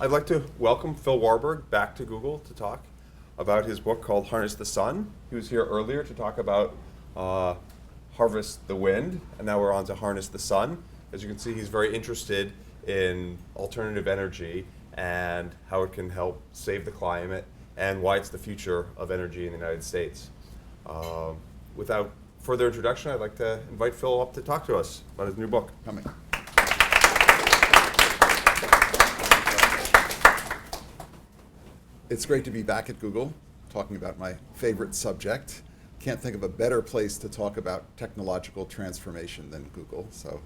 I'd like to welcome Phil Warburg back to Google to talk about his book called Harness the Sun. He was here earlier to talk about Harvest the Wind, and now we're on to Harness the Sun. As you can see, he's very interested in alternative energy and how it can help save the climate and why it's the future of energy in the United States. Without further introduction, I'd like to invite Phil up to talk to us about his new book. Coming. It's great to be back at Google, talking about my favorite subject. Can't think of a better place to talk about technological transformation than Google. So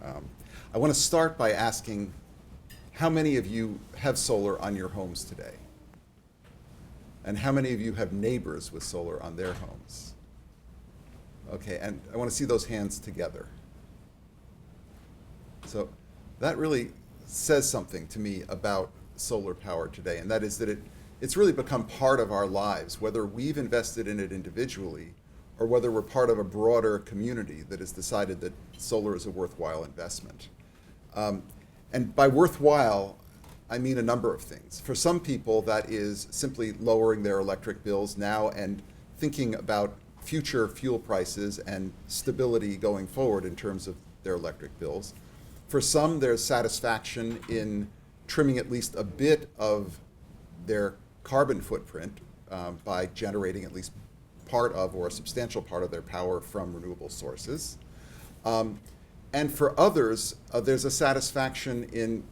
I want to start by asking, how many of you have solar on your homes today? And how many of you have neighbors with solar on their homes? Okay, and I want to see those hands together. So that really says something to me about solar power today, and that is that it's really become part of our lives, whether we've invested in it individually or whether we're part of a broader community that has decided that solar is a worthwhile investment. And by worthwhile, I mean a number of things. For some people, that is simply lowering their electric bills now and thinking about future fuel prices and stability going forward in terms of their electric bills. For some, there's satisfaction in trimming at least a bit of their carbon footprint by generating at least part of or a substantial part of their power from renewable sources. And for others, there's a satisfaction in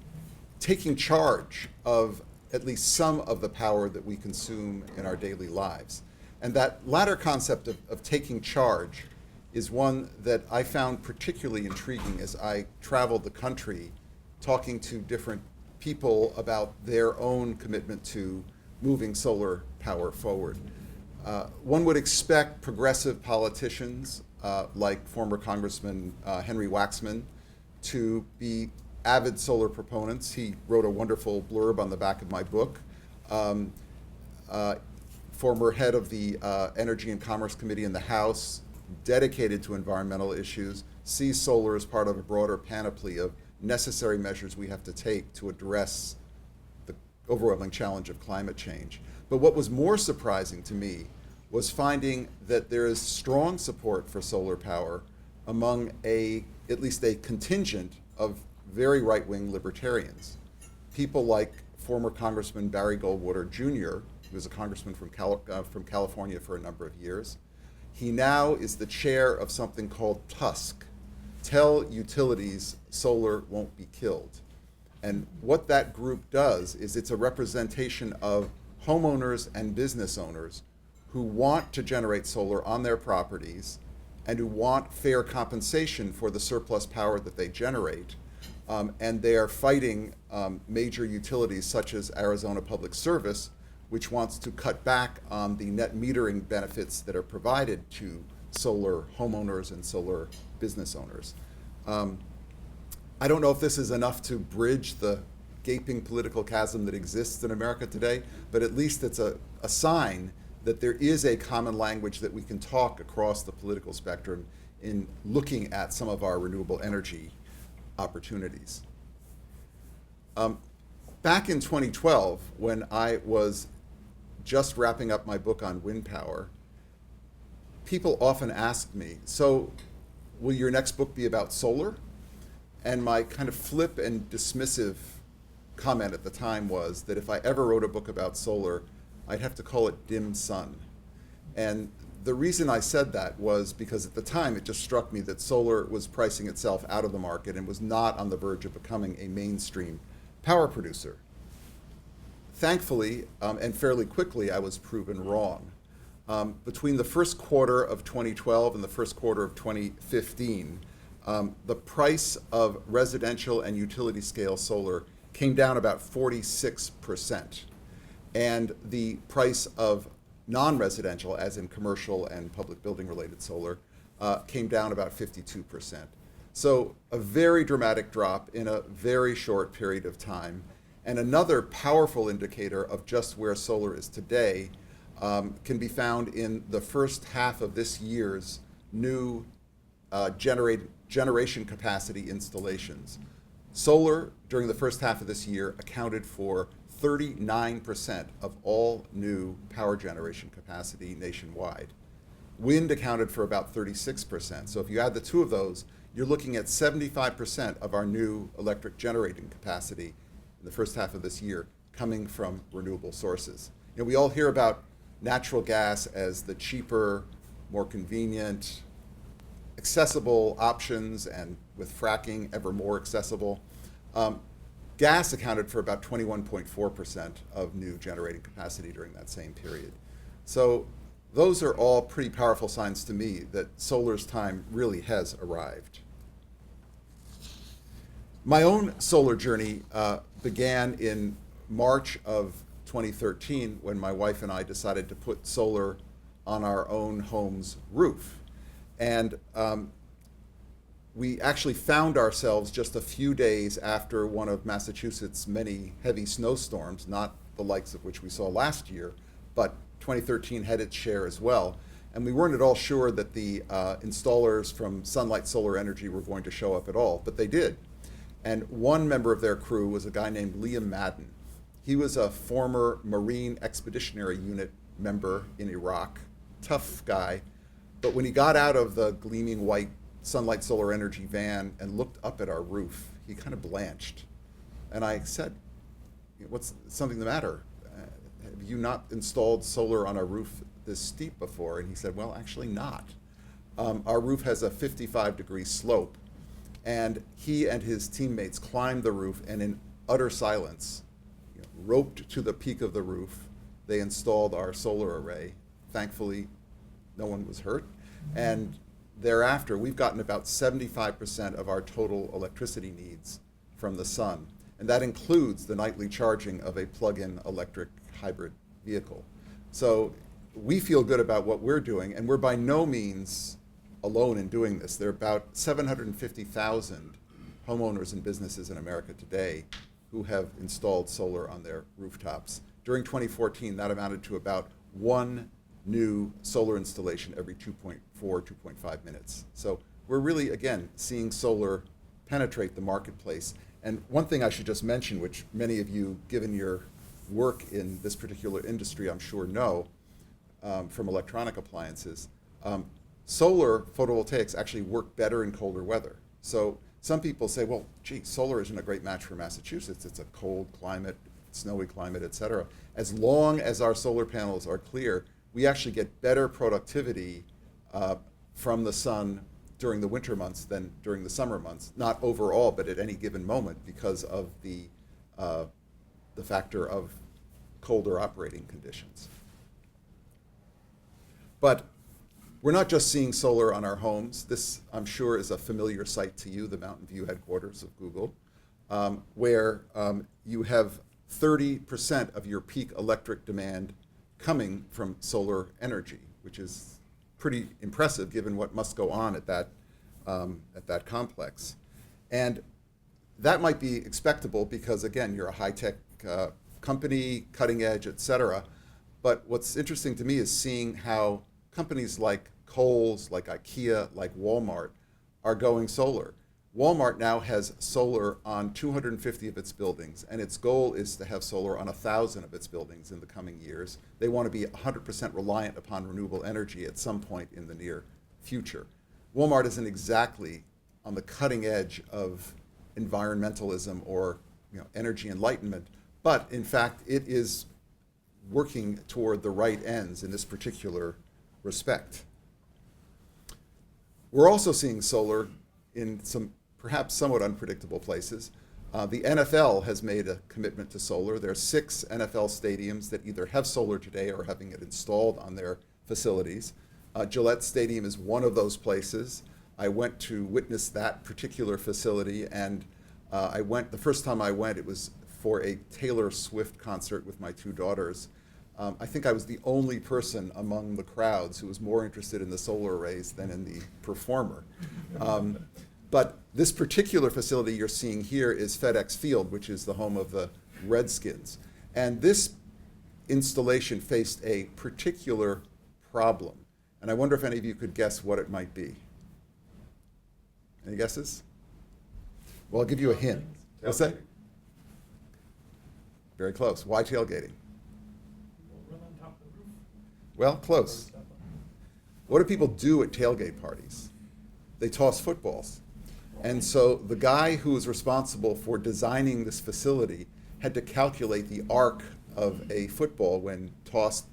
taking charge of at least some of the power that we consume in our daily lives. And that latter concept of taking charge is one that I found particularly intriguing as I traveled the country talking to different people about their own commitment to moving solar power forward. One would expect progressive politicians like former Congressman Henry Waxman to be avid solar proponents. He wrote a wonderful blurb on the back of my book. Former head of the Energy and Commerce Committee in the House, dedicated to environmental issues, sees solar as part of a broader panoply of necessary measures we have to take to address the overwhelming challenge of climate change. But what was more surprising to me was finding that there is strong support for solar power among at least a contingent of very right-wing libertarians. People like former Congressman Barry Goldwater Jr., who was a congressman from California for a number of years. He now is the chair of something called TUSC, Tell Utilities Solar Won't Be Killed. And what that group does is it's a representation of homeowners and business owners who want to generate solar on their properties and who want fair compensation for the surplus power that they generate. And they are fighting major utilities such as Arizona Public Service, which wants to cut back on the net metering benefits that are provided to solar homeowners and solar business owners. I don't know if this is enough to bridge the gaping political chasm that exists in America today, but at least it's a sign that there is a common language that we can talk across the political spectrum in looking at some of our renewable energy opportunities. Back in 2012, when I was just wrapping up my book on wind power, people often asked me, so will your next book be about solar? And my kind of flip and dismissive comment at the time was that if I ever wrote a book about solar, I'd have to call it Dim Sun. And the reason I said that was because at the time it just struck me that solar was pricing itself out of the market and was not on the verge of becoming a mainstream power producer. Thankfully, and fairly quickly, I was proven wrong. Between the first quarter of 2012 and the first quarter of 2015, the price of residential and utility scale solar came down about 46%. And the price of non-residential, as in commercial and public building related solar, came down about 52%. So a very dramatic drop in a very short period of time. And another powerful indicator of just where solar is today can be found in the first half of this year's new generation capacity installations. Solar, during the first half of this year, accounted for 39% of all new power generation capacity nationwide. Wind accounted for about 36%. So if you add the two of those, you're looking at 75% of our new electric generating capacity in the first half of this year coming from renewable sources. You know, we all hear about natural gas as the cheaper, more convenient, accessible options, and with fracking ever more accessible. Gas accounted for about 21.4% of new generating capacity during that same period. So those are all pretty powerful signs to me that solar's time really has arrived. My own solar journey began in March of 2013 when my wife and I decided to put solar on our own home's roof. And we actually found ourselves just a few days after one of Massachusetts' many heavy snowstorms, not the likes of which we saw last year, but 2013 had its share as well. And we weren't at all sure that the installers from Sunlight Solar Energy were going to show up at all, but they did. And one member of their crew was a guy named Liam Madden. He was a former Marine Expeditionary Unit member in Iraq, tough guy. But when he got out of the gleaming white Sunlight Solar Energy van and looked up at our roof, he kind of blanched. And I said, what's something the matter? Have you not installed solar on a roof this steep before? And he said, well, actually not. Our roof has a 55-degree slope. And he and his teammates climbed the roof and in utter silence, roped to the peak of the roof. They installed our solar array. Thankfully, no one was hurt. And thereafter, we've gotten about 75% of our total electricity needs from the sun. And that includes the nightly charging of a plug-in electric hybrid vehicle. So we feel good about what we're doing, and we're by no means alone in doing this. There are about 750,000 homeowners and businesses in America today who have installed solar on their rooftops. During 2014, that amounted to about one new solar installation every 2.5 minutes. So we're really, again, seeing solar penetrate the marketplace. And one thing I should just mention, which many of you, given your work in this particular industry, I'm sure know from electronic appliances, solar photovoltaics actually work better in colder weather. So some people say, well, gee, solar isn't a great match for Massachusetts. It's a cold climate, snowy climate, et cetera. As long as our solar panels are clear, we actually get better productivity from the sun during the winter months than during the summer months. Not overall, but at any given moment because of the factor of colder operating conditions. But we're not just seeing solar on our homes. This, I'm sure, is a familiar sight to you, the Mountain View headquarters of Google, where you have 30% of your peak electric demand coming from solar energy, which is pretty impressive given what must go on at that complex. And that might be expectable because, again, you're a high-tech company, cutting edge, et cetera. But what's interesting to me is seeing how companies like Kohl's, like IKEA, like Walmart are going solar. Walmart now has solar on 250 of its buildings, and its goal is to have solar on 1,000 of its buildings in the coming years. They want to be 100% reliant upon renewable energy at some point in the near future. Walmart isn't exactly on the cutting edge of environmentalism or energy enlightenment, but in fact it is working toward the right ends in this particular respect. We're also seeing solar in some perhaps somewhat unpredictable places. The NFL has made a commitment to solar. There are 6 NFL stadiums that either have solar today or having it installed on their facilities. Gillette Stadium is one of those places. I went to witness that particular facility, and the first time I went, it was for a Taylor Swift concert with my 2 daughters. I think I was the only person among the crowds who was more interested in the solar arrays than in the performer. But this particular facility you're seeing here is FedEx Field, which is the home of the Redskins. And this installation faced a particular problem. And I wonder if any of you could guess what it might be. Any guesses? Well, I'll give you a hint. What's that? Tailgating. Very close. Why tailgating? We'll run on top of the roof. Well, close. What do people do at tailgate parties? They toss footballs. And so the guy who was responsible for designing this facility had to calculate the arc of a football when tossed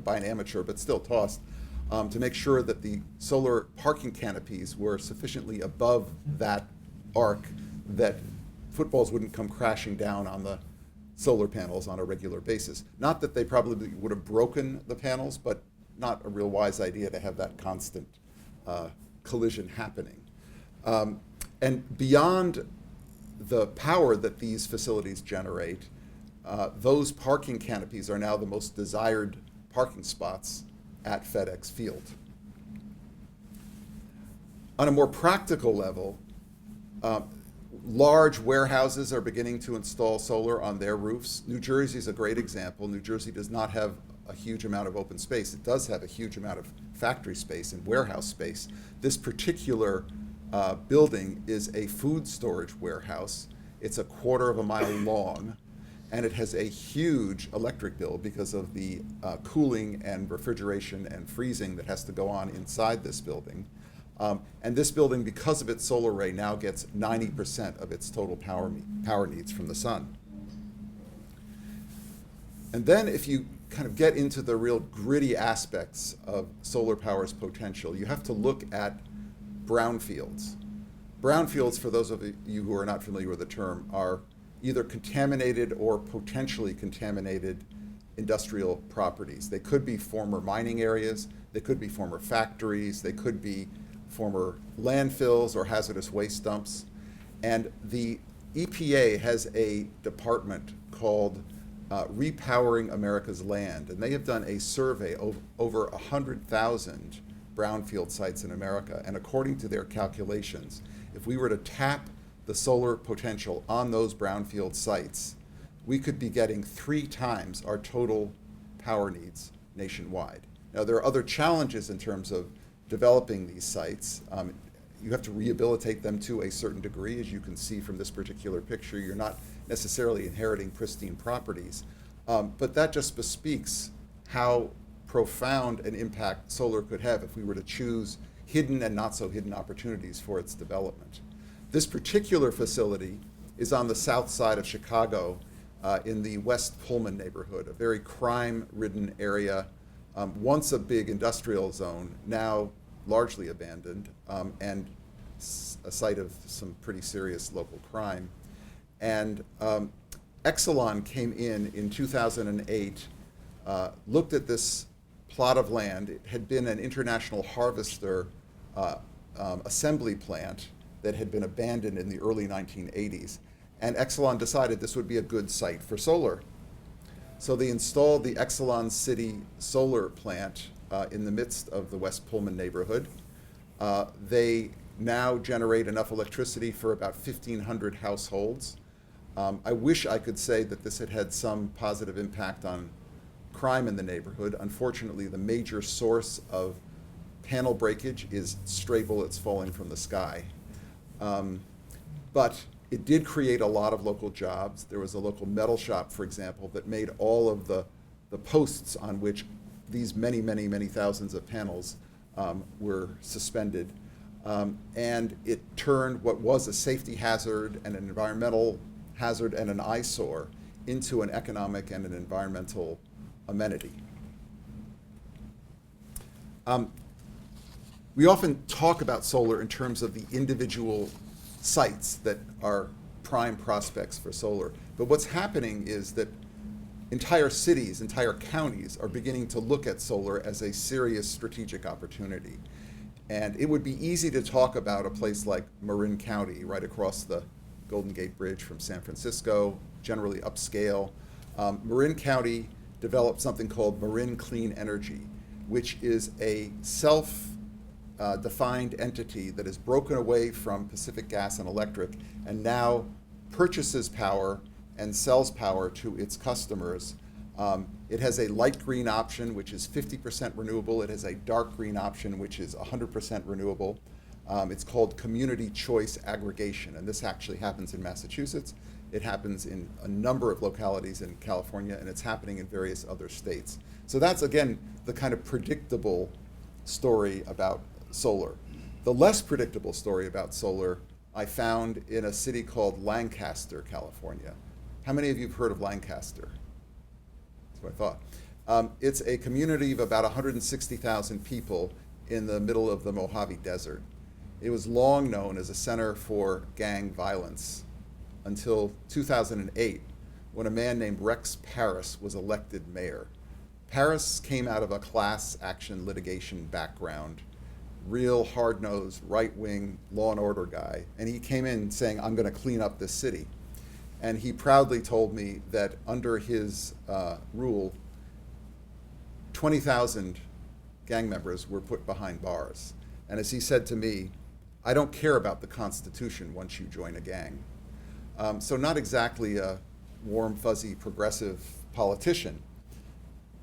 by an amateur, but still tossed, to make sure that the solar parking canopies were sufficiently above that arc that footballs wouldn't come crashing down on the solar panels on a regular basis. Not that they probably would have broken the panels, but not a real wise idea to have that constant collision happening. And beyond the power that these facilities generate, those parking canopies are now the most desired parking spots at FedEx Field. On a more practical level, large warehouses are beginning to install solar on their roofs. New Jersey is a great example. New Jersey does not have a huge amount of open space. It does have a huge amount of factory space and warehouse space. This particular building is a food storage warehouse. It's 1/4 mile long, and it has a huge electric bill because of the cooling and refrigeration and freezing that has to go on inside this building. And this building, because of its solar array, now gets 90% of its total power needs from the sun. And then if you kind of get into the real gritty aspects of solar power's potential, you have to look at brownfields. Brownfields, for those of you who are not familiar with the term, are either contaminated or potentially contaminated industrial properties. They could be former mining areas, they could be former factories, they could be former landfills or hazardous waste dumps. And the EPA has a department called Repowering America's Land, and they have done a survey of over 100,000 brownfield sites in America. And according to their calculations, if we were to tap the solar potential on those brownfield sites, we could be getting 3 times our total power needs nationwide. Now, there are other challenges in terms of developing these sites. You have to rehabilitate them to a certain degree. As you can see from this particular picture, you're not necessarily inheriting pristine properties. But that just bespeaks how profound an impact solar could have if we were to choose hidden and not so hidden opportunities for its development. This particular facility is on the south side of Chicago in the West Pullman neighborhood, a very crime-ridden area, once a big industrial zone, now largely abandoned, and a site of some pretty serious local crime. And Exelon came in 2008, looked at this plot of land. It had been an International Harvester assembly plant that had been abandoned in the early 1980s. And Exelon decided this would be a good site for solar. So they installed the Exelon City solar plant in the midst of the West Pullman neighborhood. They now generate enough electricity for about 1,500 households. I wish I could say that this had had some positive impact on crime in the neighborhood. Unfortunately, the major source of panel breakage is stray bullets falling from the sky. But it did create a lot of local jobs. There was a local metal shop, for example, that made all of the posts on which these many, many, many thousands of panels were suspended. And it turned what was a safety hazard and an environmental hazard and an eyesore into an economic and an environmental amenity. We often talk about solar in terms of the individual sites that are prime prospects for solar. But what's happening is that entire cities, entire counties are beginning to look at solar as a serious strategic opportunity. And it would be easy to talk about a place like Marin County, right across the Golden Gate Bridge from San Francisco, generally upscale. Marin County developed something called Marin Clean Energy, which is a self-defined entity that is broken away from Pacific Gas and Electric and now purchases power and sells power to its customers. It has a light green option, which is 50% renewable. It has a dark green option, which is 100% renewable. It's called community choice aggregation, and this actually happens in Massachusetts. It happens in a number of localities in California, and it's happening in various other states. So that's, again, the kind of predictable story about solar. The less predictable story about solar I found in a city called Lancaster, California. How many of you have heard of Lancaster? That's what I thought. It's a community of about 160,000 people in the middle of the Mojave Desert. It was long known as a center for gang violence until 2008, when a man named Rex Parris was elected mayor. Parris came out of a class action litigation background, real hard-nosed, right-wing law and order guy, and he came in saying, I'm going to clean up this city. And he proudly told me that under his rule, 20,000 gang members were put behind bars. And as he said to me, I don't care about the Constitution once you join a gang. So not exactly a warm, fuzzy, progressive politician.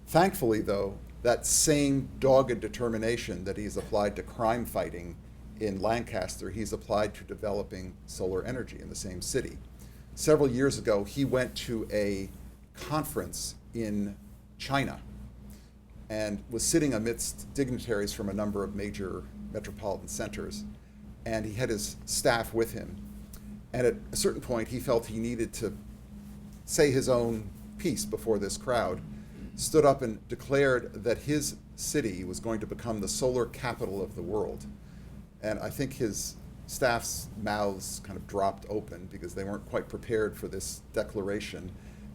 Thankfully, though, that same dogged determination that he's applied to crime fighting in Lancaster, he's applied to developing solar energy in the same city. Several years ago, he went to a conference in China and was sitting amidst dignitaries from a number of major metropolitan centers, and he had his staff with him. And at a certain point, he felt he needed to say his own piece before this crowd, stood up and declared that his city was going to become the solar capital of the world. And I think his staff's mouths kind of dropped open because they weren't quite prepared for this declaration.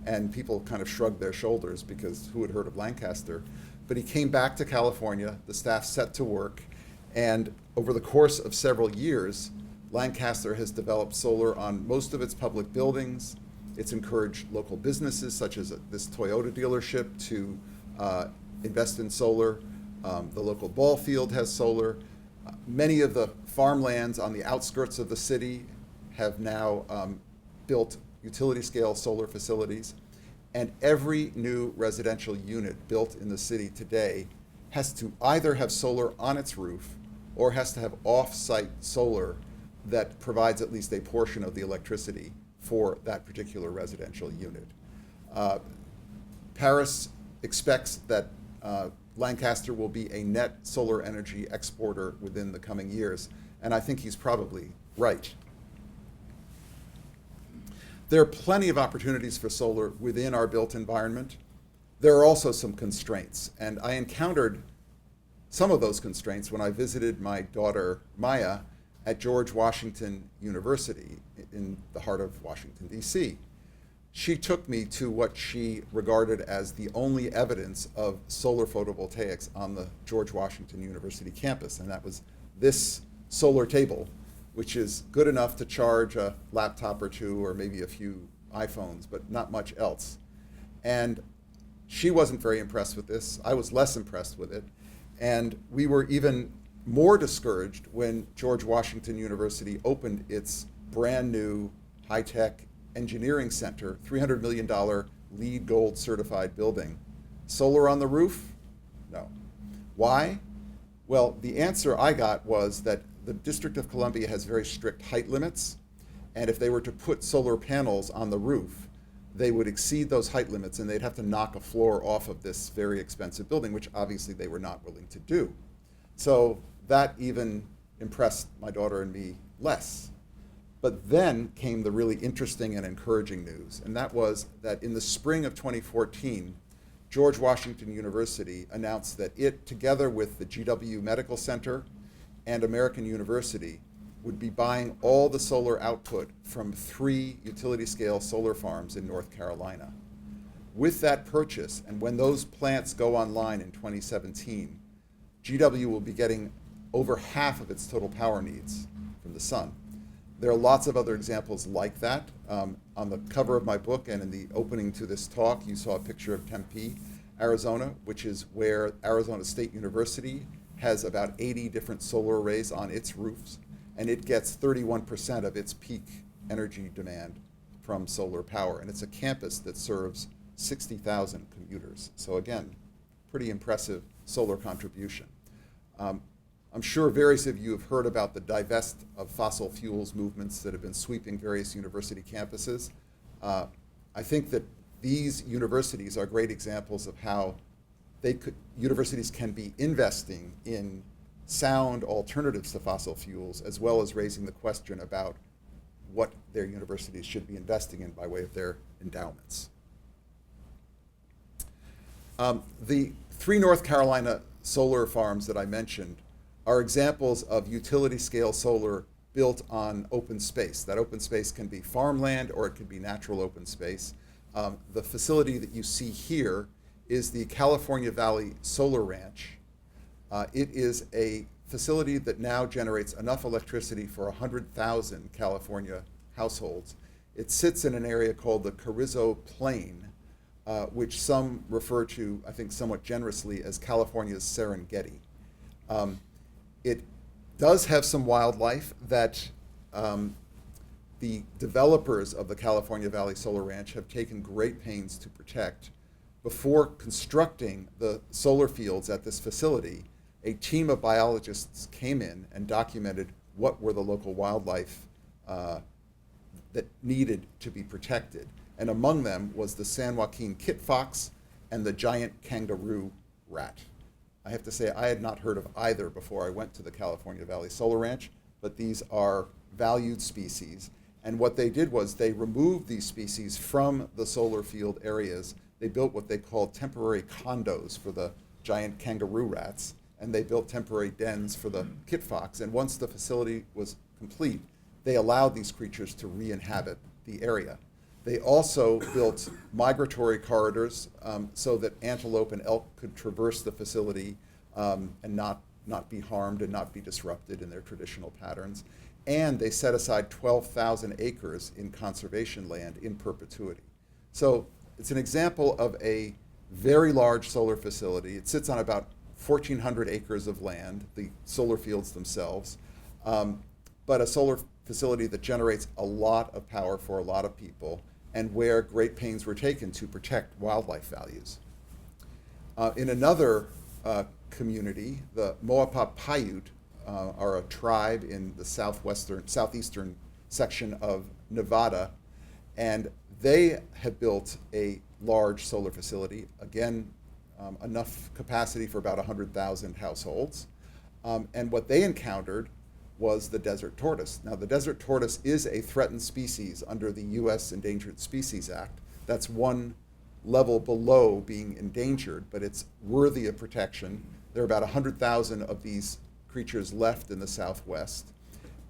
And people kind of shrugged their shoulders because who had heard of Lancaster? But he came back to California, the staff set to work, and over the course of several years, Lancaster has developed solar on most of its public buildings. It's encouraged local businesses, such as this Toyota dealership, to invest in solar. The local ball field has solar. Many of the farmlands on the outskirts of the city have now built utility-scale solar facilities. And every new residential unit built in the city today has to either have solar on its roof or has to have off-site solar that provides at least a portion of the electricity for that particular residential unit. Paris expects that Lancaster will be a net solar energy exporter within the coming years, and I think he's probably right. There are plenty of opportunities for solar within our built environment. There are also some constraints, and I encountered some of those constraints when I visited my daughter Maya at George Washington University in the heart of Washington, D.C. She took me to what she regarded as the only evidence of solar photovoltaics on the George Washington University campus, and that was this solar table, which is good enough to charge a laptop or two or maybe a few iPhones, but not much else. And she wasn't very impressed with this. I was less impressed with it. And we were even more discouraged when George Washington University opened its brand new high-tech engineering center, $300 million LEED Gold certified building. Solar on the roof? No. Why? Well, the answer I got was that the District of Columbia has very strict height limits, and if they were to put solar panels on the roof, they would exceed those height limits and they'd have to knock a floor off of this very expensive building, which obviously they were not willing to do. So that even impressed my daughter and me less. But then came the really interesting and encouraging news, and that was that in the spring of 2014, George Washington University announced that it, together with the GW Medical Center and American University, would be buying all the solar output from 3 utility-scale solar farms in North Carolina. With that purchase, and when those plants go online in 2017, GW will be getting over half of its total power needs from the sun. There are lots of other examples like that. On the cover of my book and in the opening to this talk, you saw a picture of Tempe, Arizona, which is where Arizona State University has about 80 different solar arrays on its roofs, and it gets 31% of its peak energy demand from solar power. And it's a campus that serves 60,000 commuters. So again, pretty impressive solar contribution. I'm sure various of you have heard about the divest of fossil fuels movements that have been sweeping various university campuses. I think that these universities are great examples of how universities can be investing in sound alternatives to fossil fuels, as well as raising the question about what their universities should be investing in by way of their endowments. The 3 North Carolina solar farms that I mentioned are examples of utility scale solar built on open space. That open space can be farmland or it can be natural open space. The facility that you see here is the California Valley Solar Ranch. It is a facility that now generates enough electricity for 100,000 California households. It sits in an area called the Carrizo Plain, which some refer to, I think somewhat generously, as California's Serengeti. It does have some wildlife that the developers of the California Valley Solar Ranch have taken great pains to protect. Before constructing the solar fields at this facility, a team of biologists came in and documented what were the local wildlife that needed to be protected. And among them was the San Joaquin kit fox and the giant kangaroo rat. I have to say, I had not heard of either before I went to the California Valley Solar Ranch, but these are valued species. And what they did was they removed these species from the solar field areas. They built what they called temporary condos for the giant kangaroo rats, and they built temporary dens for the kit fox. And once the facility was complete, they allowed these creatures to re-inhabit the area. They also built migratory corridors so that antelope and elk could traverse the facility and not be harmed and not be disrupted in their traditional patterns. And they set aside 12,000 acres in conservation land in perpetuity. So it's an example of a very large solar facility. It sits on about 1,400 acres of land, the solar fields themselves, but a solar facility that generates a lot of power for a lot of people, and where great pains were taken to protect wildlife values. In another community, the Moapa Paiute are a tribe in the southeastern section of Nevada, and they have built a large solar facility, again, enough capacity for about 100,000 households. And what they encountered was the desert tortoise. Now, the desert tortoise is a threatened species under the U.S. Endangered Species Act. That's one level below being endangered, but it's worthy of protection. There are about 100,000 of these creatures left in the Southwest.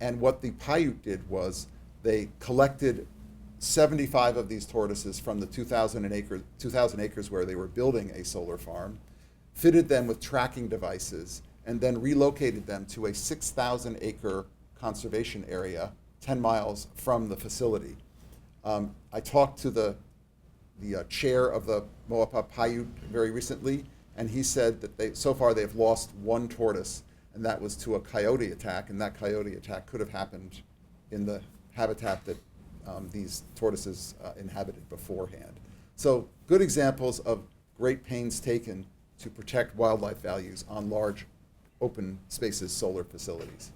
And what the Paiute did was they collected 75 of these tortoises from the 2,000 acres where they were building a solar farm, fitted them with tracking devices, and then relocated them to a 6,000 acre conservation area 10 miles from the facility. I talked to the chair of the Moapa Paiute very recently, and he said that so far they've lost one tortoise, and that was to a coyote attack, and that coyote attack could have happened in the habitat that these tortoises inhabited beforehand. So good examples of great pains taken to protect wildlife values on large open spaces solar facilities.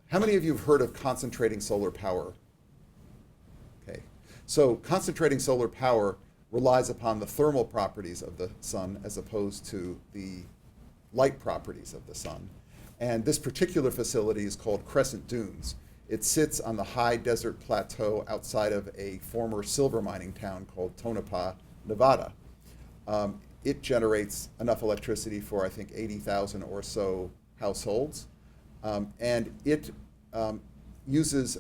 How many of you have heard of concentrating solar power? Okay, so concentrating solar power relies upon the thermal properties of the sun as opposed to the light properties of the sun. And this particular facility is called Crescent Dunes. It sits on the high desert plateau outside of a former silver mining town called Tonopah, Nevada. It generates enough electricity for, I think, 80,000 or so households. And it uses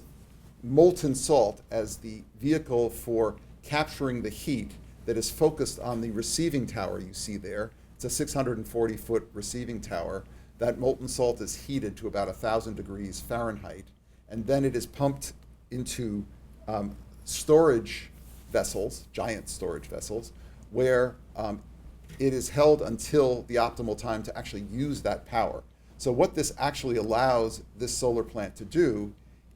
molten salt as the vehicle for capturing the heat that is focused on the receiving tower you see there. It's a 640-foot receiving tower. That molten salt is heated to about 1,000 degrees Fahrenheit, and then it is pumped into storage vessels, giant storage vessels, where it is held until the optimal time to actually use that power. So what this actually allows this solar plant to do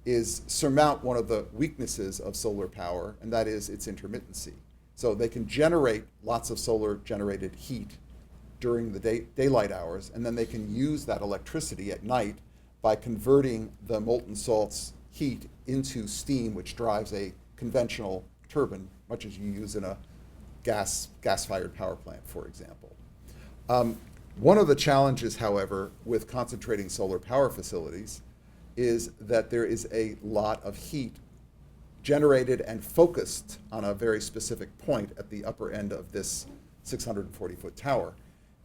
is surmount one of the weaknesses of solar power, and that is its intermittency. So they can generate lots of solar generated heat during the daylight hours, and then they can use that electricity at night by converting the molten salt's heat into steam, which drives a conventional turbine, much as you use in a gas-fired power plant, for example. One of the challenges, however, with concentrating solar power facilities is that there is a lot of heat generated and focused on a very specific point at the upper end of this 640-foot tower.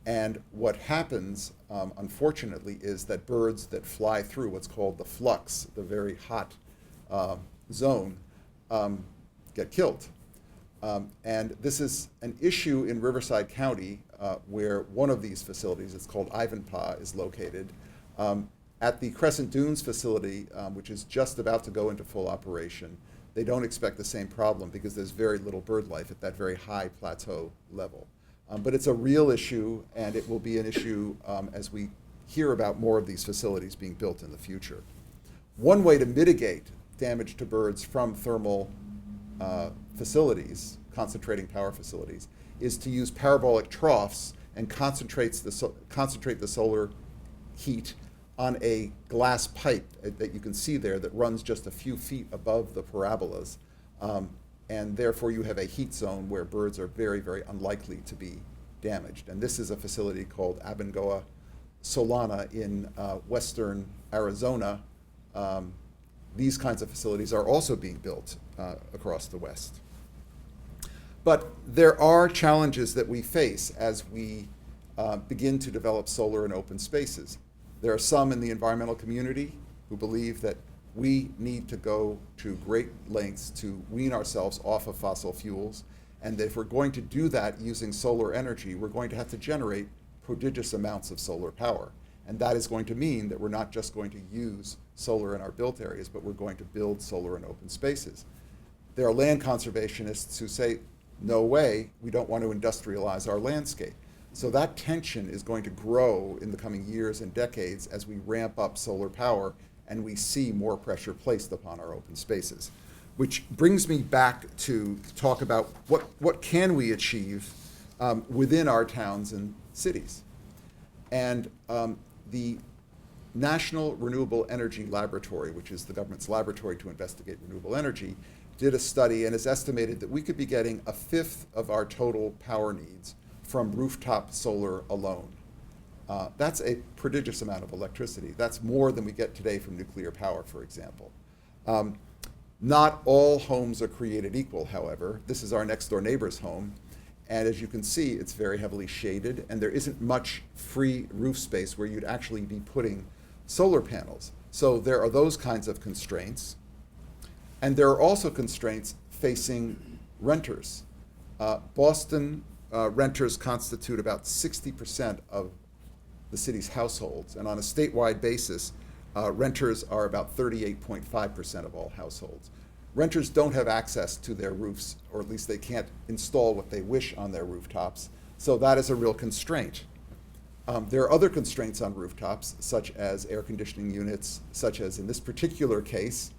And what happens, unfortunately, is that birds that fly through what's called the flux, the very hot zone, get killed. And this is an issue in Riverside County where one of these facilities, it's called Ivanpah, is located. At the Crescent Dunes facility, which is just about to go into full operation, they don't expect the same problem because there's very little bird life at that very high plateau level. But it's a real issue, and it will be an issue as we hear about more of these facilities being built in the future. One way to mitigate damage to birds from thermal facilities, concentrating power facilities, is to use parabolic troughs and concentrate the solar heat on a glass pipe that you can see there that runs just a few feet above the parabolas. And therefore you have a heat zone where birds are very, very unlikely to be damaged. And this is a facility called Abengoa Solana in western Arizona. These kinds of facilities are also being built across the West. But there are challenges that we face as we begin to develop solar in open spaces. There are some in the environmental community who believe that we need to go to great lengths to wean ourselves off of fossil fuels, and that if we're going to do that using solar energy, we're going to have to generate prodigious amounts of solar power. And that is going to mean that we're not just going to use solar in our built areas, but we're going to build solar in open spaces. There are land conservationists who say, no way, we don't want to industrialize our landscape. So that tension is going to grow in the coming years and decades as we ramp up solar power and we see more pressure placed upon our open spaces. Which brings me back to talk about what can we achieve within our towns and cities. And the National Renewable Energy Laboratory, which is the government's laboratory to investigate renewable energy, did a study and has estimated that we could be getting a fifth of our total power needs from rooftop solar alone. That's a prodigious amount of electricity. That's more than we get today from nuclear power, for example. Not all homes are created equal, however. This is our next door neighbor's home. And as you can see, it's very heavily shaded, and there isn't much free roof space where you'd actually be putting solar panels. So there are those kinds of constraints. And there are also constraints facing renters. Boston renters constitute about 60% of the city's households, and on a statewide basis, renters are about 38.5% of all households. Renters don't have access to their roofs, or at least they can't install what they wish on their rooftops, so that is a real constraint. There are other constraints on rooftops, such as air conditioning units, such as in this particular case,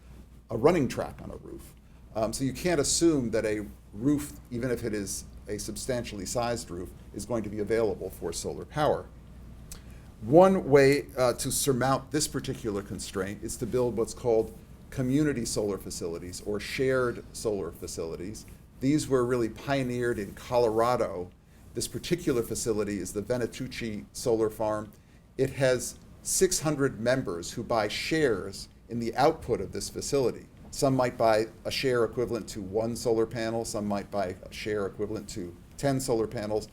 a running track on a roof. So you can't assume that a roof, even if it is a substantially sized roof, is going to be available for solar power. One way to surmount this particular constraint is to build what's called community solar facilities or shared solar facilities. These were really pioneered in Colorado. This particular facility is the Venatucci Solar Farm. It has 600 members who buy shares in the output of this facility. Some might buy a share equivalent to 1 solar panel, some might buy a share equivalent to 10 solar panels.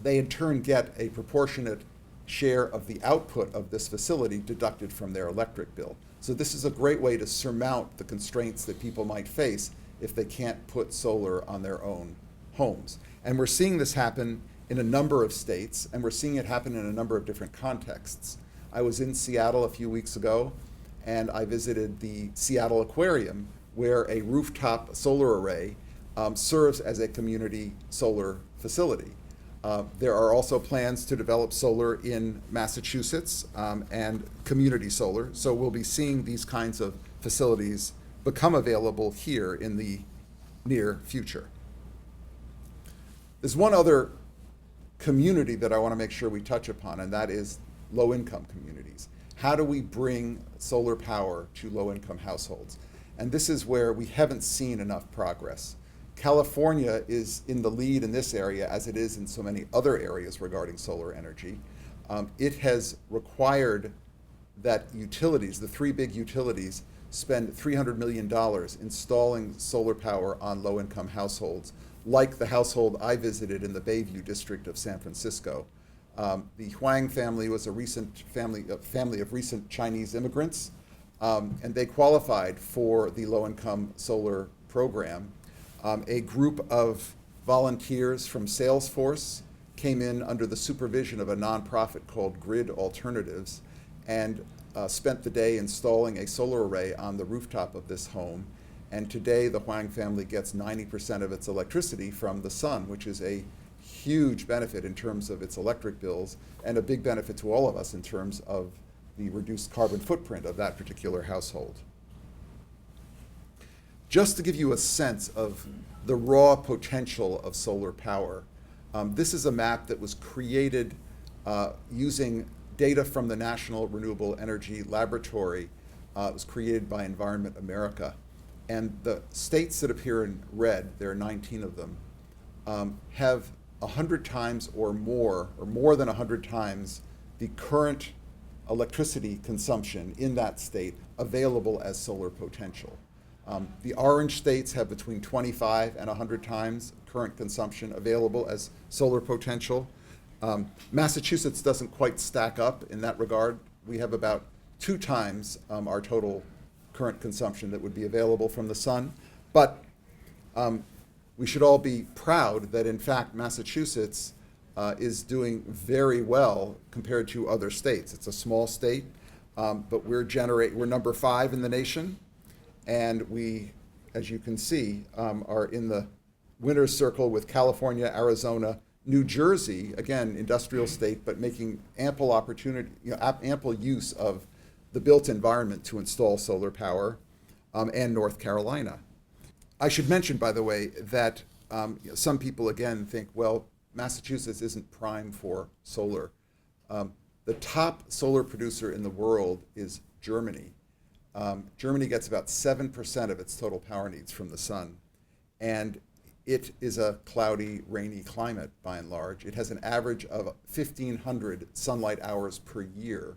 They in turn get a proportionate share of the output of this facility deducted from their electric bill. So this is a great way to surmount the constraints that people might face if they can't put solar on their own homes. And we're seeing this happen in a number of states, and we're seeing it happen in a number of different contexts. I was in Seattle a few weeks ago, and I visited the Seattle Aquarium, where a rooftop solar array serves as a community solar facility. There are also plans to develop solar in Massachusetts and community solar, so we'll be seeing these kinds of facilities become available here in the near future. There's one other community that I want to make sure we touch upon, and that is low-income communities. How do we bring solar power to low-income households? And this is where we haven't seen enough progress. California is in the lead in this area, as it is in so many other areas regarding solar energy. It has required that utilities, the three big utilities, spend $300 million installing solar power on low-income households, like the household I visited in the Bayview district of San Francisco. The Huang family was a family of recent Chinese immigrants, and they qualified for the low-income solar program. A group of volunteers from Salesforce came in under the supervision of a nonprofit called Grid Alternatives and spent the day installing a solar array on the rooftop of this home. And today the Huang family gets 90% of its electricity from the sun, which is a huge benefit in terms of its electric bills and a big benefit to all of us in terms of the reduced carbon footprint of that particular household. Just to give you a sense of the raw potential of solar power, this is a map that was created using data from the National Renewable Energy Laboratory. It was created by Environment America. And the states that appear in red, there are 19 of them, have 100 times or more than 100 times the current electricity consumption in that state available as solar potential. The orange states have between 25 and 100 times current consumption available as solar potential. Massachusetts doesn't quite stack up in that regard. We have about 2 times our total current consumption that would be available from the sun. But we should all be proud that, in fact, Massachusetts is doing very well compared to other states. It's a small state, but we're number 5 in the nation. And we, as you can see, are in the winner's circle with California, Arizona, New Jersey, again, industrial state, but making ample opportunity, ample use of the built environment to install solar power, and North Carolina. I should mention, by the way, that some people, again, think, well, Massachusetts isn't prime for solar. The top solar producer in the world is Germany. Germany gets about 7% of its total power needs from the sun. And it is a cloudy, rainy climate, by and large. It has an average of 1,500 sunlight hours per year.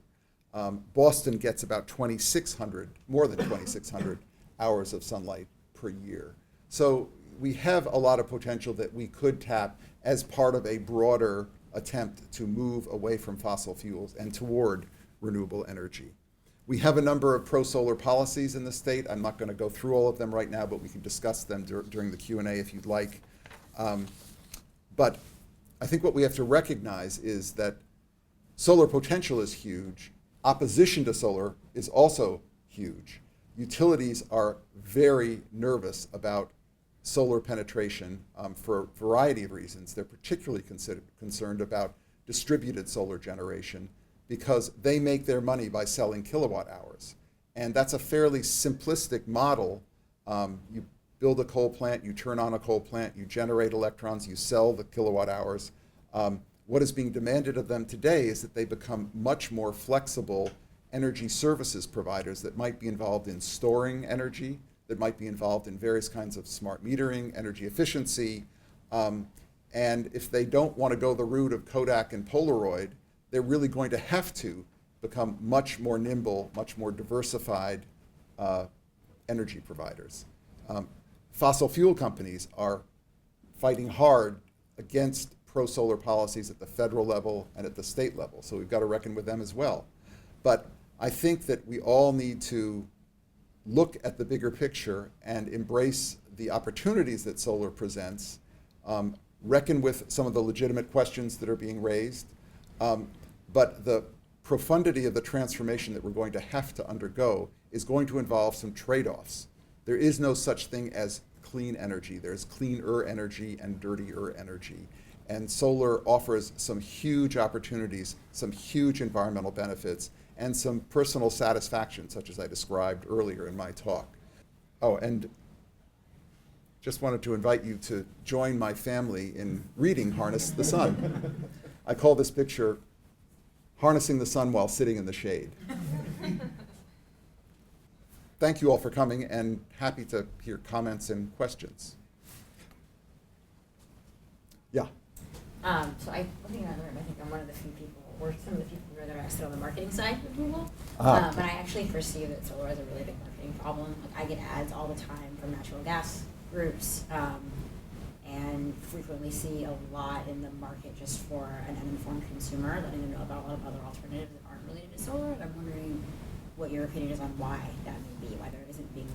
Boston gets about 2,600, more than 2,600 hours of sunlight per year. So we have a lot of potential that we could tap as part of a broader attempt to move away from fossil fuels and toward renewable energy. We have a number of pro-solar policies in the state. I'm not going to go through all of them right now, but we can discuss them during the Q&A if you'd like. But I think what we have to recognize is that solar potential is huge. Opposition to solar is also huge. Utilities are very nervous about solar penetration for a variety of reasons. They're particularly concerned about distributed solar generation, because they make their money by selling kilowatt hours. And that's a fairly simplistic model. You build a coal plant, you turn on a coal plant, you generate electrons, you sell the kilowatt hours. What is being demanded of them today is that they become much more flexible energy services providers that might be involved in storing energy, that might be involved in various kinds of smart metering, energy efficiency. And if they don't want to go the route of Kodak and Polaroid, they're really going to have to become much more nimble, much more diversified energy providers. Fossil fuel companies are fighting hard against pro-solar policies at the federal level and at the state level, so we've got to reckon with them as well. But I think that we all need to look at the bigger picture and embrace the opportunities that solar presents, reckon with some of the legitimate questions that are being raised, but the profundity of the transformation that we're going to have to undergo is going to involve some trade-offs. There is no such thing as clean energy. There's cleaner energy and dirtier energy. And solar offers some huge opportunities, some huge environmental benefits, and some personal satisfaction, such as I described earlier in my talk. Oh, and just wanted to invite you to join my family in reading Harness the Sun. I call this picture Harnessing the Sun While Sitting in the Shade. Thank you all for coming, and happy to hear comments and questions. Yeah. So looking around the room, I think I'm one of the few people, or some of the people that are actually on the marketing side of Google. But I actually perceive that solar is a really big marketing problem. Like I get ads all the time from natural gas groups, and frequently see a lot in the market just for an uninformed consumer, letting them know about a lot of other alternatives that aren't related to solar. And I'm wondering what your opinion is on why that may be, why there isn't being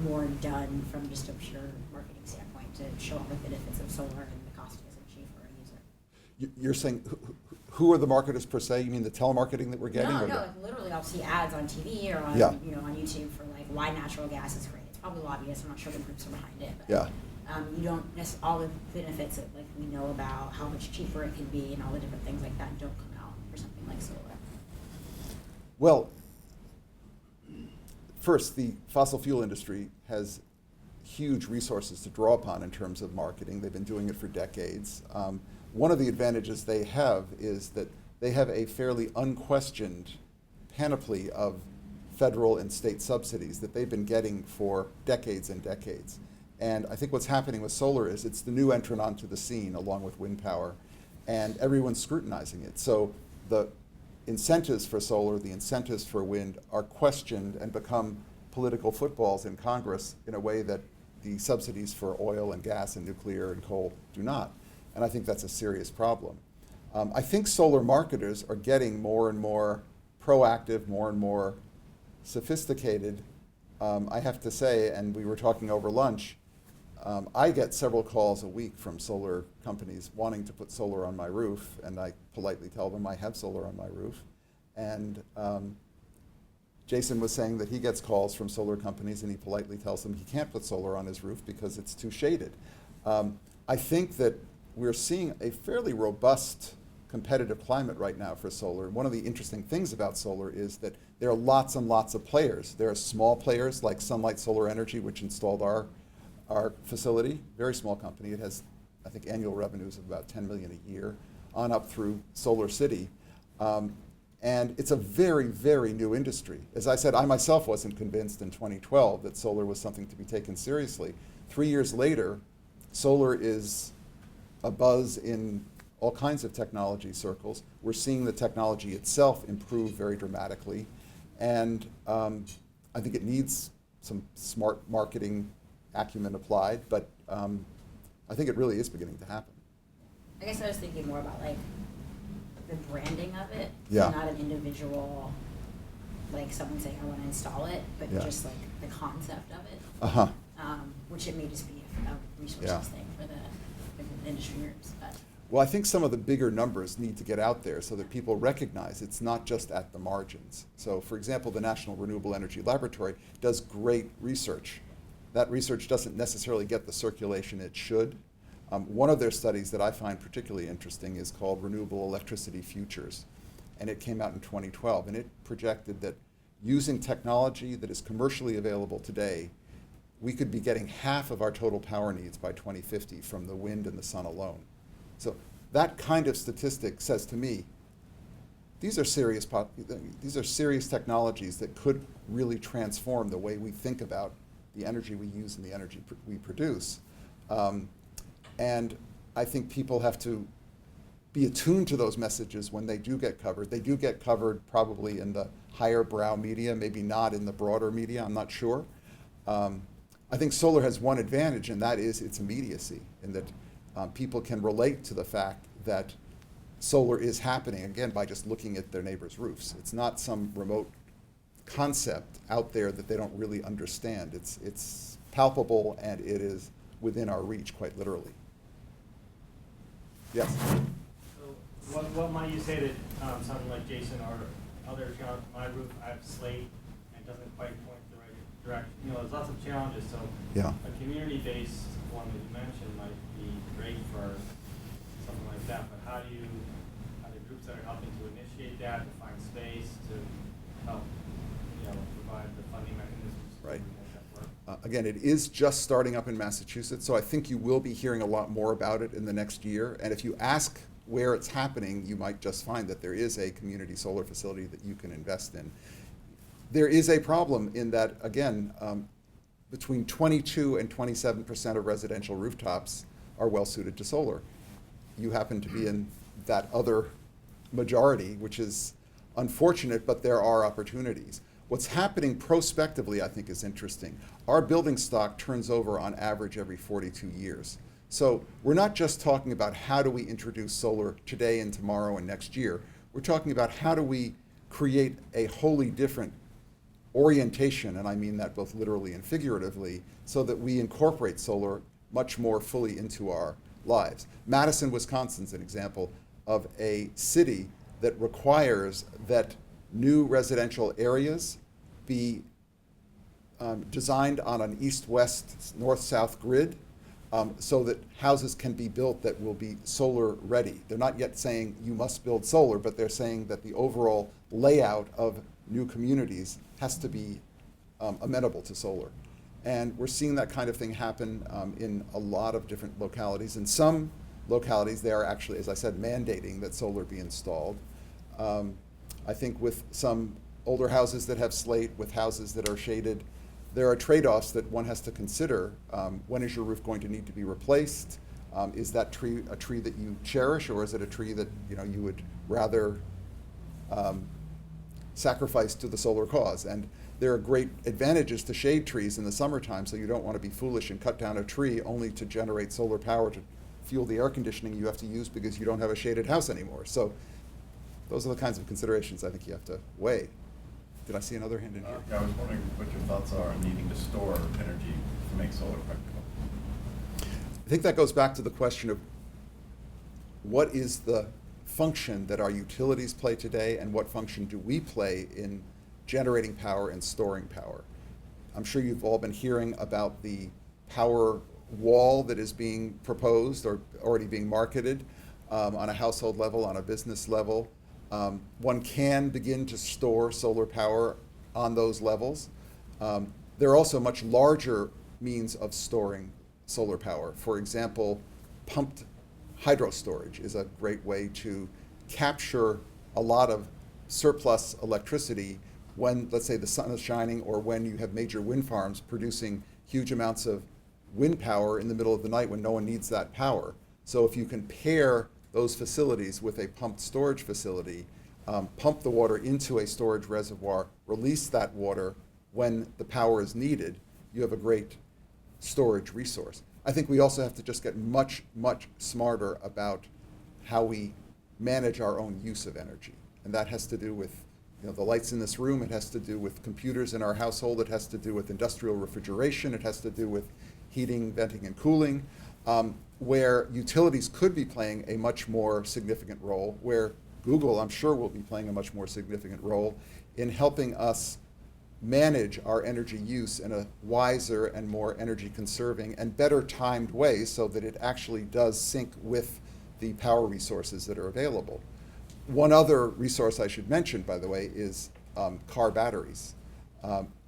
more done from just a pure marketing standpoint to show all the benefits of solar and the cost isn't cheap for a user. You're saying who are the marketers per se? You mean the telemarketing that we're getting? No, or like literally I'll see ads on TV or on, on YouTube for like why natural gas is great. It's probably lobbyists, I'm not sure the groups are behind it. But, yeah. You don't necessarily, all the benefits that like we know about how much cheaper it can be and all the different things like that don't come out for something like solar. Well, first, the fossil fuel industry has huge resources to draw upon in terms of marketing. They've been doing it for decades. One of the advantages they have is that they have a fairly unquestioned panoply of federal and state subsidies that they've been getting for decades and decades. And I think what's happening with solar is it's the new entrant onto the scene along with wind power, and everyone's scrutinizing it. So the incentives for solar, the incentives for wind are questioned and become political footballs in Congress in a way that the subsidies for oil and gas and nuclear and coal do not. And I think that's a serious problem. I think solar marketers are getting more and more proactive, more and more sophisticated. I have to say, and we were talking over lunch, I get several calls a week from solar companies wanting to put solar on my roof, and I politely tell them I have solar on my roof. And Jason was saying that he gets calls from solar companies, and he politely tells them he can't put solar on his roof because it's too shaded. I think that we're seeing a fairly robust competitive climate right now for solar. One of the interesting things about solar is that there are lots and lots of players. There are small players like Sunlight Solar Energy, which installed our facility, very small company. It has, I think, annual revenues of about $10 million a year, on up through Solar City. And it's a very, very new industry. As I said, I myself wasn't convinced in 2012 that solar was something to be taken seriously. 3 years later, solar is a buzz in all kinds of technology circles. We're seeing the technology itself improve very dramatically. And I think it needs some smart marketing acumen applied, but I think it really is beginning to happen. I guess I was thinking more about like the branding of it, Yeah. not an individual, like someone saying I want to install it, but Yeah. just like the concept of it, Uh-huh. which it may just be a resources Yeah. thing for the industry groups. But. Well, I think some of the bigger numbers need to get out there so that people recognize it's not just at the margins. So, for example, the National Renewable Energy Laboratory does great research. That research doesn't necessarily get the circulation it should. One of their studies that I find particularly interesting is called Renewable Electricity Futures, and it came out in 2012, and it projected that using technology that is commercially available today, we could be getting half of our total power needs by 2050 from the wind and the sun alone. So that kind of statistic says to me, these are serious technologies that could really transform the way we think about the energy we use and the energy we produce. And I think people have to be attuned to those messages when they do get covered. They do get covered probably in the higher brow media, maybe not in the broader media, I'm not sure. I think solar has one advantage, and that is its immediacy, in that people can relate to the fact that solar is happening, again, by just looking at their neighbors' roofs. It's not some remote concept out there that they don't really understand. It's palpable, and it is within our reach, quite literally. Yes? So what might you say that something like Jason or others, my roof, I have slate, and it doesn't quite point the right direction. There's lots of challenges, so Yeah. a community-based one that you mentioned might be great for something like that, but how do groups that are helping to initiate that, to find space, to help, provide the funding mechanisms Right. to make that work? Again, it is just starting up in Massachusetts, so I think you will be hearing a lot more about it in the next year. And if you ask where it's happening, you might just find that there is a community solar facility that you can invest in. There is a problem in that, again, between 22 and 27% of residential rooftops are well suited to solar. You happen to be in that other majority, which is unfortunate, but there are opportunities. What's happening prospectively, I think, is interesting. Our building stock turns over on average every 42 years. So we're not just talking about how do we introduce solar today and tomorrow and next year. We're talking about how do we create a wholly different orientation, and I mean that both literally and figuratively, so that we incorporate solar much more fully into our lives. Madison, Wisconsin is an example of a city that requires that new residential areas be designed on an east-west, north-south grid, so that houses can be built that will be solar ready. They're not yet saying you must build solar, but they're saying that the overall layout of new communities has to be amenable to solar. And we're seeing that kind of thing happen in a lot of different localities. In some localities, they are actually, as I said, mandating that solar be installed. I think with some older houses that have slate, with houses that are shaded, there are trade-offs that one has to consider. When is your roof going to need to be replaced? Is that tree a tree that you cherish, or is it a tree that you would rather sacrifice to the solar cause? And there are great advantages to shade trees in the summertime, so you don't want to be foolish and cut down a tree only to generate solar power to fuel the air conditioning you have to use because you don't have a shaded house anymore. So those are the kinds of considerations I think you have to weigh. Did I see another hand in here? Yeah, I was wondering what your thoughts are on needing to store energy to make solar practical. I think that goes back to the question of what is the function that our utilities play today, and what function do we play in generating power and storing power. I'm sure you've all been hearing about the power wall that is being proposed or already being marketed on a household level, on a business level. One can begin to store solar power on those levels. There are also much larger means of storing solar power. For example, pumped hydro storage is a great way to capture a lot of surplus electricity when, let's say, the sun is shining, or when you have major wind farms producing huge amounts of wind power in the middle of the night when no one needs that power. So if you can pair those facilities with a pumped storage facility, pump the water into a storage reservoir, release that water when the power is needed, you have a great storage resource. I think we also have to just get much, much smarter about how we manage our own use of energy. And that has to do with the lights in this room, it has to do with computers in our household, it has to do with industrial refrigeration, it has to do with heating, venting, and cooling, where utilities could be playing a much more significant role, where Google, I'm sure, will be playing a much more significant role in helping us manage our energy use in a wiser and more energy conserving and better timed way, so that it actually does sync with the power resources that are available. One other resource I should mention, by the way, is car batteries.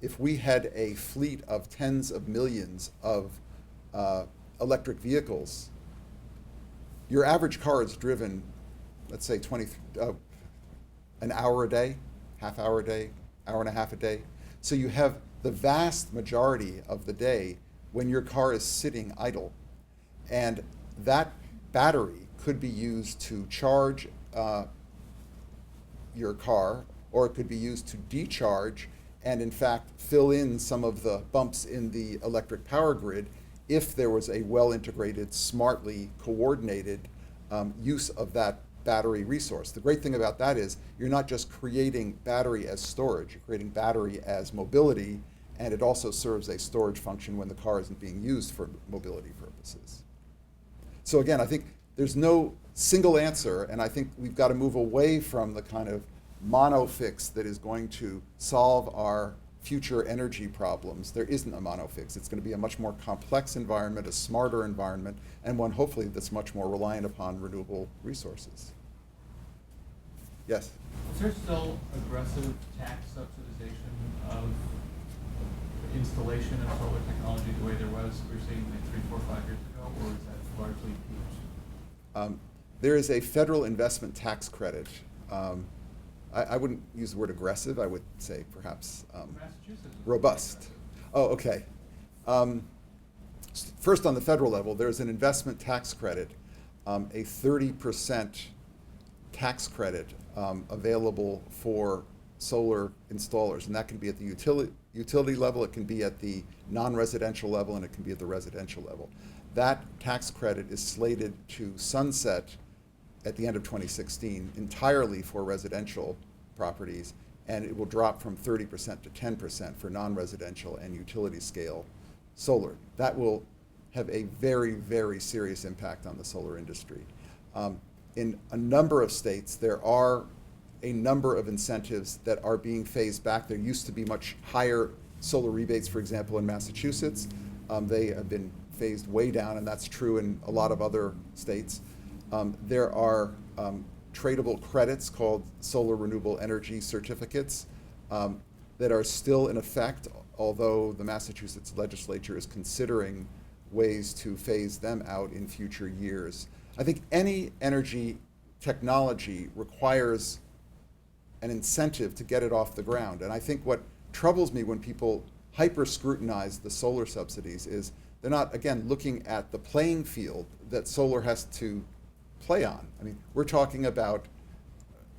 If we had a fleet of tens of millions of electric vehicles, your average car is driven, let's say, an hour a day, half hour a day, hour and a half a day. So you have the vast majority of the day when your car is sitting idle. And that battery could be used to charge your car, or it could be used to decharge and, in fact, fill in some of the bumps in the electric power grid if there was a well-integrated, smartly coordinated use of that battery resource. The great thing about that is you're not just creating battery as storage, you're creating battery as mobility, and it also serves a storage function when the car isn't being used for mobility purposes. So again, I think there's no single answer, and I think we've got to move away from the kind of mono-fix that is going to solve our future energy problems. There isn't a mono-fix. It's going to be a much more complex environment, a smarter environment, and one hopefully that's much more reliant upon renewable resources. Yes? Is there still aggressive tax subsidization of installation of solar technology the way there was, we were saying like 3, 4, 5 years ago, or is that largely peaked? There is a federal investment tax credit. I wouldn't use the word aggressive. I would say perhaps Massachusetts was robust. Oh, okay. First, on the federal level, there's an investment tax credit, a 30% tax credit available for solar installers, and that can be at the utility level, it can be at the non-residential level, and it can be at the residential level. That tax credit is slated to sunset at the end of 2016 entirely for residential properties, and it will drop from 30% to 10% for non-residential and utility scale solar. That will have a very, very serious impact on the solar industry. In a number of states, there are a number of incentives that are being phased back. There used to be much higher solar rebates, for example, in Massachusetts. They have been phased way down, and that's true in a lot of other states. There are tradable credits called solar renewable energy certificates that are still in effect, although the Massachusetts legislature is considering ways to phase them out in future years. I think any energy technology requires an incentive to get it off the ground. And I think what troubles me when people hyper-scrutinize the solar subsidies is they're not, again, looking at the playing field that solar has to play on. I mean, we're talking about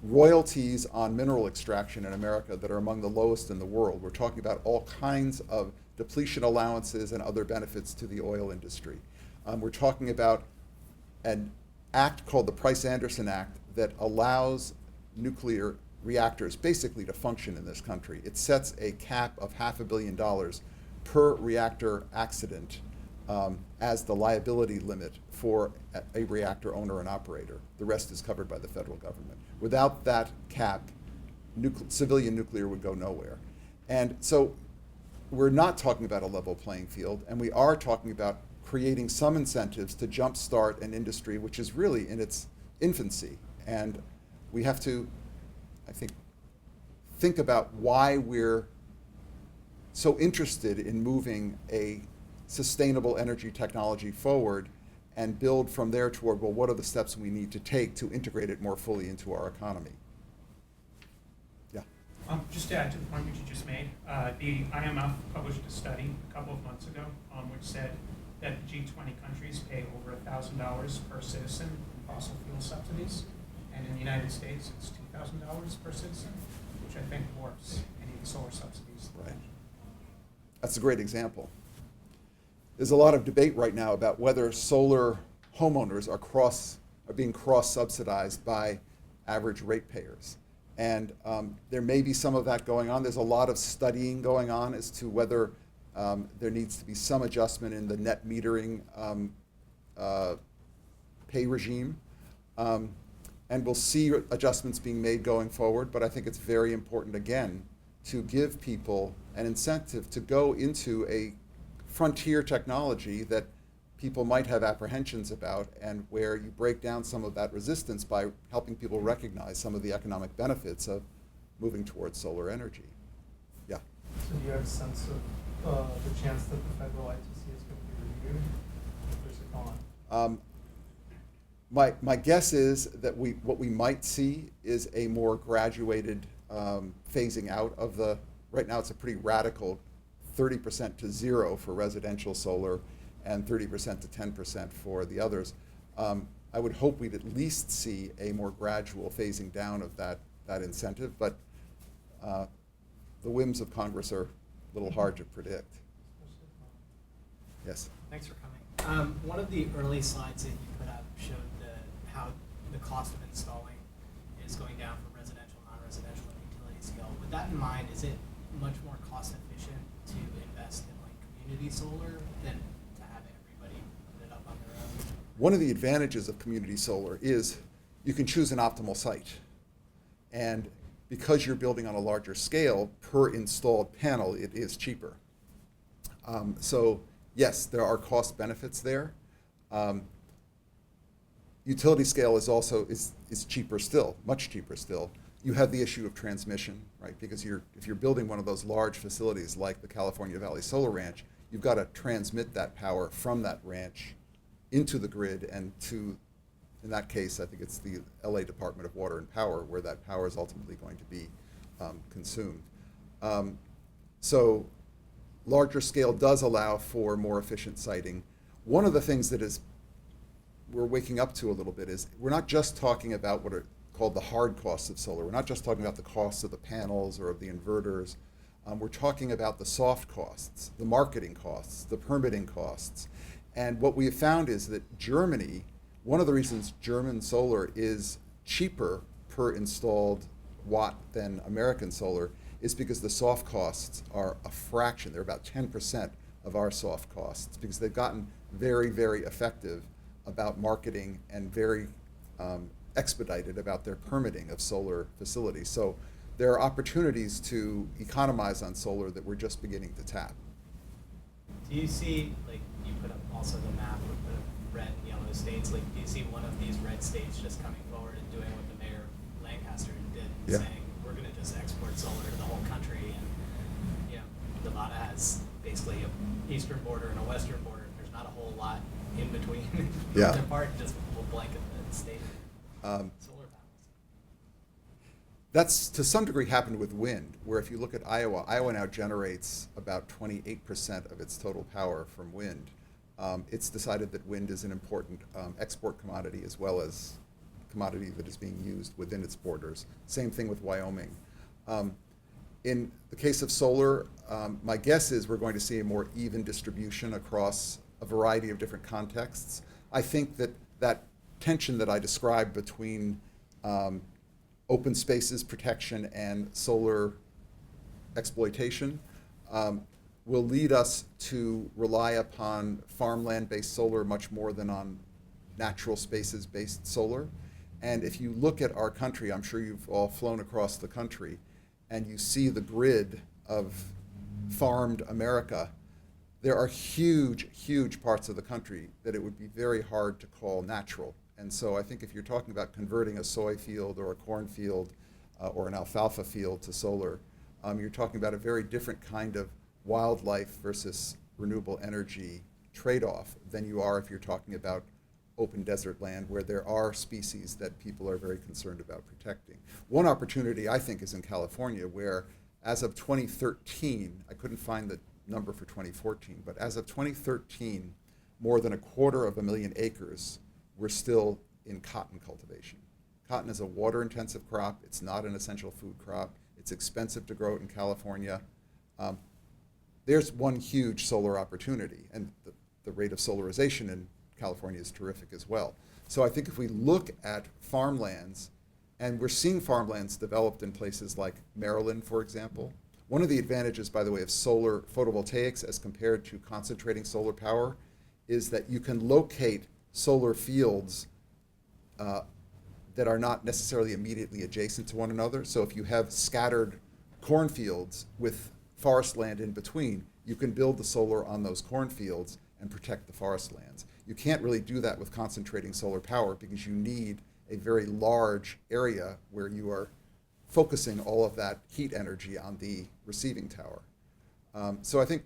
royalties on mineral extraction in America that are among the lowest in the world. We're talking about all kinds of depletion allowances and other benefits to the oil industry. We're talking about an act called the Price-Anderson Act that allows nuclear reactors basically to function in this country. It sets a cap of $500 million per reactor accident as the liability limit for a reactor owner and operator. The rest is covered by the federal government. Without that cap, civilian nuclear would go nowhere. And so we're not talking about a level playing field, and we are talking about creating some incentives to jumpstart an industry which is really in its infancy. And we have to, I think about why we're so interested in moving a sustainable energy technology forward and build from there toward, well, what are the steps we need to take to integrate it more fully into our economy? Yeah. Just to add to the point that you just made, the IMF published a study a couple of months ago which said that the G20 countries pay over $1,000 per citizen in fossil fuel subsidies, and in the United States it's $2,000 per citizen, which I think dwarfs any of the solar subsidies. Right. That's a great example. There's a lot of debate right now about whether solar homeowners are being cross-subsidized by average ratepayers. And there may be some of that going on. There's a lot of studying going on as to whether there needs to be some adjustment in the net metering pay regime. And we'll see adjustments being made going forward, but I think it's very important, again, to give people an incentive to go into a frontier technology that people might have apprehensions about, and where you break down some of that resistance by helping people recognize some of the economic benefits of moving towards solar energy. Yeah. So do you have a sense of the chance that the federal ITC is going to be reviewed? Or is it gone? My guess is that what we might see is a more graduated phasing out of the, right now it's a pretty radical 30% to 0 for residential solar and 30% to 10% for the others. I would hope we'd at least see a more gradual phasing down of that incentive, but the whims of Congress are a little hard to predict. Yes? Thanks for coming. One of the early slides that you put up showed how the cost of installing is going down for residential, non-residential, and utility scale. With that in mind, is it much more cost efficient to invest in like community solar than to have everybody put it up on their own? One of the advantages of community solar is you can choose an optimal site. And because you're building on a larger scale, per installed panel, it is cheaper. So yes, there are cost benefits there. Utility scale is also is cheaper still, much cheaper still. You have the issue of transmission, right? Because if you're building one of those large facilities like the California Valley Solar Ranch, you've got to transmit that power from that ranch into the grid and to, in that case, I think it's the LA Department of Water and Power, where that power is ultimately going to be consumed. So larger scale does allow for more efficient siting. One of the things that we're waking up to a little bit is we're not just talking about what are called the hard costs of solar. We're not just talking about the costs of the panels or of the inverters. We're talking about the soft costs, the marketing costs, the permitting costs. And what we have found is that Germany, one of the reasons German solar is cheaper per installed watt than American solar is because the soft costs are a fraction. They're about 10% of our soft costs because they've gotten very, very effective about marketing and very expedited about their permitting of solar facilities. So there are opportunities to economize on solar that we're just beginning to tap. Do you see, like, you put up also the map with the red and yellow states, like, do you see one of these red states just coming forward and doing what the mayor of Lancaster did, Yeah. saying, we're going to just export solar to the whole country, and, you know, Nevada has basically an eastern border and a western border, and there's not a whole lot in between. Yeah. Apart, just will blanket the state solar panels. That's to some degree happened with wind, where if you look at Iowa, Iowa now generates about 28% of its total power from wind. It's decided that wind is an important export commodity as well as commodity that is being used within its borders. Same thing with Wyoming. In the case of solar, my guess is we're going to see a more even distribution across a variety of different contexts. I think that that tension that I described between open spaces protection and solar exploitation will lead us to rely upon farmland-based solar much more than on natural spaces-based solar. And if you look at our country, I'm sure you've all flown across the country, and you see the grid of farmed America, there are huge, huge parts of the country that it would be very hard to call natural. And so I think if you're talking about converting a soy field or a corn field or an alfalfa field to solar, you're talking about a very different kind of wildlife versus renewable energy trade-off than you are if you're talking about open desert land where there are species that people are very concerned about protecting. One opportunity, I think, is in California, where as of 2013, I couldn't find the number for 2014, but as of 2013, more than 250,000 acres were still in cotton cultivation. Cotton is a water-intensive crop. It's not an essential food crop. It's expensive to grow it in California. There's one huge solar opportunity, and the rate of solarization in California is terrific as well. So I think if we look at farmlands, and we're seeing farmlands developed in places like Maryland, for example. One of the advantages, by the way, of solar photovoltaics as compared to concentrating solar power is that you can locate solar fields that are not necessarily immediately adjacent to one another. So if you have scattered cornfields with forest land in between, you can build the solar on those cornfields and protect the forest lands. You can't really do that with concentrating solar power because you need a very large area where you are focusing all of that heat energy on the receiving tower. So I think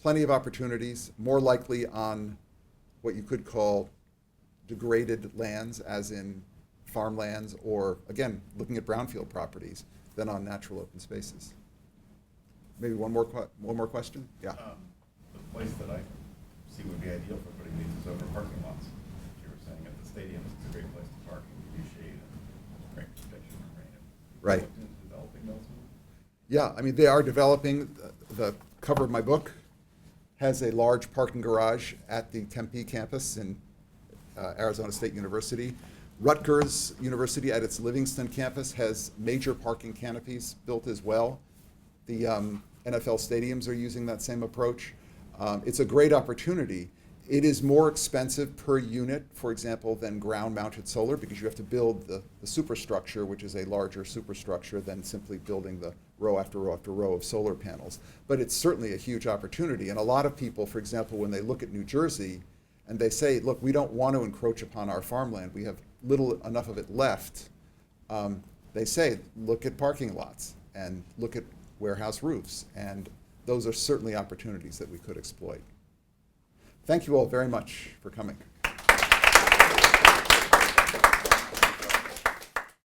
plenty of opportunities, more likely on what you could call degraded lands, as in farmlands, or again, looking at brownfield properties, than on natural open spaces. Maybe one more question? Yeah. The place that I see would be ideal for putting these is over parking lots. You were saying at the stadiums, it's a great place to park and give you shade and great protection from rain. Right. Looked into developing those? Yeah, I mean, they are developing. The cover of my book has a large parking garage at the Tempe campus in Arizona State University. Rutgers University at its Livingston campus has major parking canopies built as well. The NFL stadiums are using that same approach. It's a great opportunity. It is more expensive per unit, for example, than ground-mounted solar because you have to build the superstructure, which is a larger superstructure than simply building the row after row after row of solar panels. But it's certainly a huge opportunity. And a lot of people, for example, when they look at New Jersey and they say, look, we don't want to encroach upon our farmland. We have enough of it left. they say, look at parking lots and look at warehouse roofs, and those are certainly opportunities that we could exploit. Thank you all very much for coming.